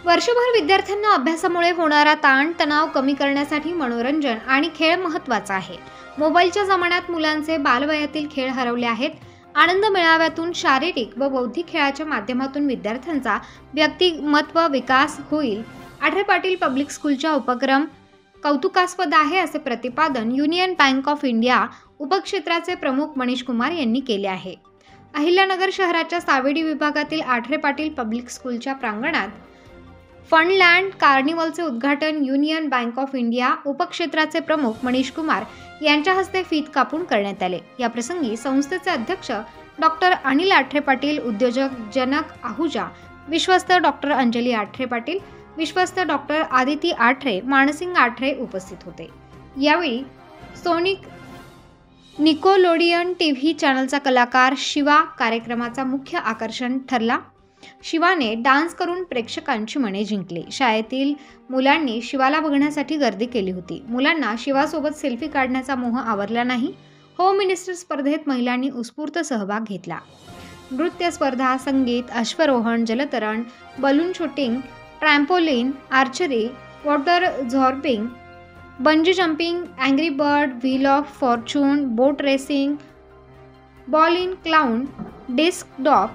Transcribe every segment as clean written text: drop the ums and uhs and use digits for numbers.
वर्षभर विद्यार्थ्यांना अभ्यासामुळे होणारा ताण तणाव कमी करण्यासाठी मनोरंजन आणि खेळ महत्त्वाचा आहे। मोबाईलच्या जमान्यात मुलांचे बालवयातील खेळ हरवले आहेत। आनंद मेळाव्यातून शारीरिक व बौद्धिक खेळाच्या माध्यमातून विद्यार्थ्यांचा व्यक्तिमत्व विकास होईल। आठरे पाटील पब्लिक स्कूलचा उपक्रम कौतुकास्पद आहे असे प्रतिपादन युनियन बँक ऑफ इंडिया उपक्षेत्राचे प्रमुख मनीष कुमार यांनी केले आहे। अहिल्यानगर शहराच्या सावेडी विभागातील आठरे पाटील पब्लिक स्कूलच्या प्रांगणात फनलँड कार्निवलचे उद्घाटन युनियन बँक ऑफ इंडिया उपक्षेत्राचे प्रमुख मनीष कुमार यांच्या हस्ते फीत कापून करण्यात आले। या प्रसंगी संस्थेचे अध्यक्ष डॉक्टर अनिल आठरे पाटील, उद्योजक जनक आहुजा, विश्वस्त डॉक्टर अंजली आठरे पाटील, विश्वस्त डॉक्टर आदिती आठरे, मानसिंग आठरे उपस्थित होते। यावेळी सोनिक निकोलोडियन टीव्ही चॅनलचा कलाकार शिवा कार्यक्रमाचा मुख्य आकर्षण ठरला। शिवाने डान्स करून प्रेक्षकांची मने जिंकली। शाळेतील मुलांनी शिवाला बघण्यासाठी गर्दी केली होती। मुलांना शिवासोबत सेल्फी काढण्याचा मोह आवरला नाही। होम मिनिस्टर स्पर्धेत महिलांनी उत्स्फूर्त सहभाग घेतला। नृत्य स्पर्धा, संगीत, अश्वारोहण, जलतरण, balloon shooting, trampoline, archery, water zorbing, bungee jumping, angry bird, wheel of fortune, boat racing, ball in clown, disc dog,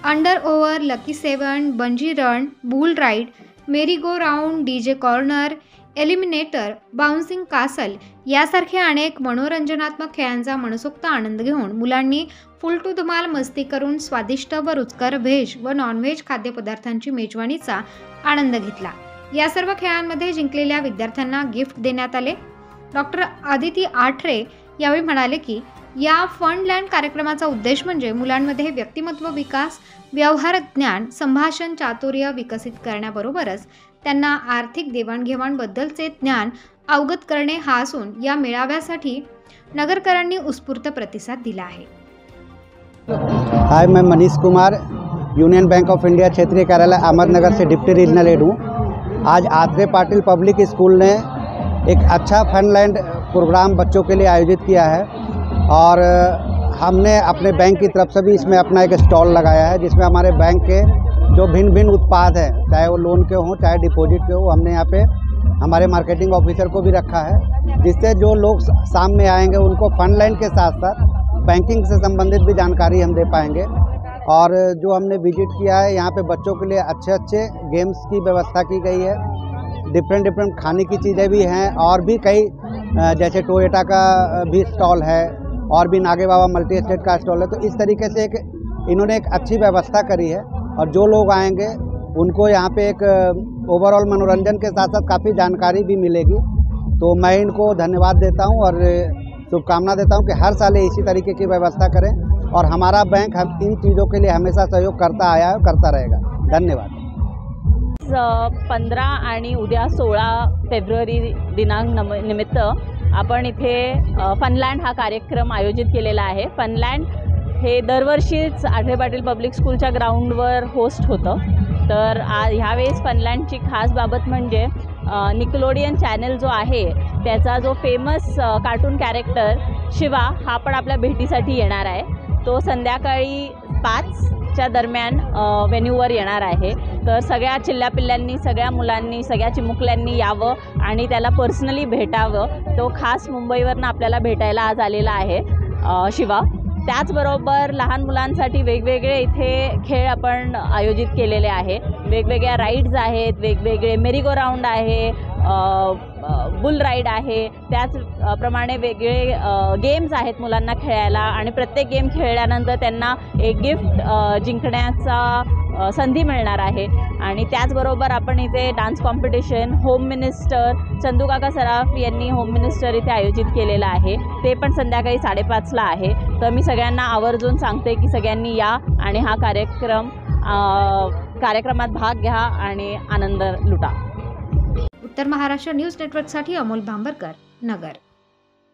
under over, lucky 7, bungee run, bull ride, merry go round, DJ corner, eliminator, bouncing castle यासारखे अनेक मनोरंजनात्मक खेळांचा मनसोक्त आनंद घेऊन मुलांनी फुल to धमाल मस्ती करून स्वादिष्ट व रुचकर व्हेज व नॉनव्हेज खाद्यपदार्थांची मेजवानीचा आनंद घेतला। या सर्व खेळांमध्ये जिंकलेल्या विद्यार्थ्यांना गिफ्ट देण्यात आले। डॉक्टर आदिती आठरे यावेळी म्हणाले की या फनलँड कार्यक्रमाचा उद्देश म्हणजे मुलांमध्ये व्यक्तिमत्व विकास, व्यवहार ज्ञान, संभाषण चातुर्य विकसित करण्याबरोबरच त्यांना आर्थिक देवाणघेवाणबद्दलचे ज्ञान अवगत करणे हा असून या मेळाव्यासाठी नगरकरांनी उत्स्फूर्त प्रतिसाद दिला आहे। हाय, मैं Manish Kumar, union bank of India क्षेत्रीय कार्यालय अहमदनगर से डिप्टी रीजनल हेड हूँ। आज आठरे पाटिल पब्लिक स्कूल ने एक अच्छा फनलैंड प्रोग्राम बच्चों के लिए आयोजित किया है और हमने अपने बैंक की तरफ से भी इसमें अपना एक स्टॉल लगाया है, जिसमें हमारे बैंक के जो भिन्न भिन्न उत्पाद हैं, चाहे वो लोन के हों चाहे डिपॉजिट के हो, हमने यहाँ पे हमारे मार्केटिंग ऑफिसर को भी रखा है, जिससे जो लोग शाम में आएंगे उनको फनलैंड के साथ साथ बैंकिंग से संबंधित भी जानकारी हम दे पाएंगे। और जो हमने विजिट किया है, यहाँ पे बच्चों के लिए अच्छे अच्छे गेम्स की व्यवस्था की गई है। डिफरेंट खाने की चीज़ें भी हैं और भी कई जैसे टोयोटा का भी स्टॉल है और भी नागे बाबा मल्टी एस्टेट का स्टॉल है। तो इस तरीके से इन्होंने एक अच्छी व्यवस्था करी है और जो लोग आएंगे उनको यहाँ पे एक ओवरऑल मनोरंजन के साथ साथ काफ़ी जानकारी भी मिलेगी। तो मैं इनको धन्यवाद देता हूँ और शुभकामना देता हूँ कि हर साल इसी तरीके की व्यवस्था करें और हमारा बैंक हम इन चीज़ों के लिए हमेशा सहयोग करता आया है और करता रहेगा। धन्यवाद। 15 आणि उद्या 16 फेब्रुवारी दिनांक निमित्त आपण इथे फनलँड हा कार्यक्रम आयोजित केलेला आहे। फनलँड हे दरवर्षीच आठरे पाटील पब्लिक स्कूलच्या ग्राउंडवर होस्ट होतं। तर ह्यावेळेस फनलँडची खास बाबत म्हणजे निकोलोडियन चॅनल जो आहे त्याचा जो फेमस कार्टून कॅरेक्टर शिवा हा पण आपल्या भेटीसाठी येणार आहे। तो संध्याकाळी 5च्या दरम्यान वेन्यूवर येणार आहे। तर सगळ्या चिल्ल्यापिल्ल्यांनी, सगळ्या मुलांनी, सगळ्या चिमुकल्यांनी यावं आणि त्याला पर्सनली भेटावं। तो खास मुंबईवरनं आपल्याला भेटायला आज आलेला आहे शिवा। त्याचबरोबर लहान मुलांसाठी वेगवेगळे इथे खेळ आपण आयोजित केलेले आहे। वेगवेगळ्या राईड्स आहेत, वेगवेगळे मेरी गो राऊंड आहे, बुल राईड आहे, त्याचप्रमाणे वेगळे गेम्स आहेत मुलांना खेळायला आणि प्रत्येक गेम खेळल्यानंतर त्यांना एक गिफ्ट जिंकण्याचा संधी मिळणार आहे। आणि त्याचबरोबर आपण इथे डान्स कॉम्पिटिशन होम मिनिस्टर चंदूकाका सराफ यांनी होम मिनिस्टर इथे आयोजित केलेलं आहे, ते पण संध्याकाळी 5:30ला आहे। तर मी सगळ्यांना आवर्जून सांगते की सगळ्यांनी या आणि हा कार्यक्रमात भाग घ्या आणि आनंद लुटा। उत्तर महाराष्ट्र न्यूज नेटवर्कसाठी अमोल भांबरकर, नगर।